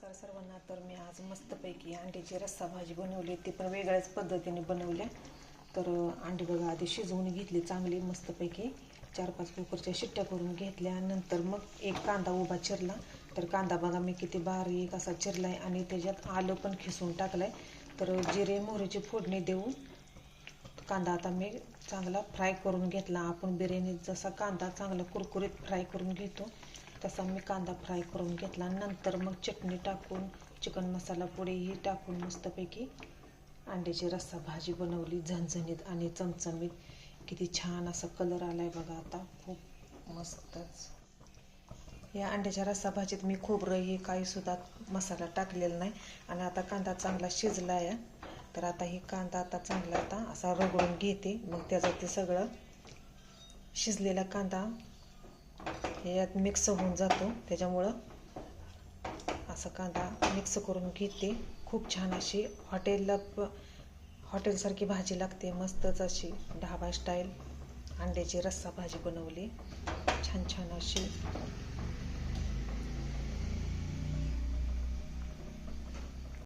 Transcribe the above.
नमस्कार सर्वांना. तर मी आज मस्तपैकी अंड्याची रस्सा भाजी बनवली, ती पण वेगळ्याच पद्धतीने बनवल्या. तर अंडी बघा आधी शिजवून घेतली चांगली मस्तपैकी, 4-5 कुकरच्या शिट्ट्या करून घेतल्या. नंतर मग एक कांदा उभा चिरला. तर कांदा बघा मी किती बारीक असा चिरलाय आणि त्याच्यात आलं पण खिसून टाकलंय. तर जिरे मोहरीची फोडणी देऊन कांदा आता मी चांगला फ्राय करून घेतला. आपण बिर्याणीत जसा कांदा चांगला कुरकुरीत फ्राय करून घेतो तसा मी कांदा फ्राय करून घेतला. नंतर मग चटणी टाकून चिकन मसाला पुडीही टाकून मस्तपैकी अंड्याची रस्सा भाजी बनवली, झणझणीत आणि चमचमीत. किती छान असा कलर आलाय बघा आता, खूप मस्तच. या अंड्याच्या रस्सा भाजीत मी खोबरं हे काही सुद्धा मसाला टाकलेला नाही. आणि आता कांदा चांगला शिजला आहे. तर आता ही कांदा आता चांगला आता असा रगडून घेते. मग त्याचं ते सगळं शिजलेला कांदा यात मिक्स होऊन जातो, त्याच्यामुळं असा कांदा मिक्स करून घेते. खूप छान अशी हॉटेलसारखी भाजी लागते, मस्तच अशी ढाबा स्टाईल अंड्याची रस्सा भाजी बनवली छान छान अशी.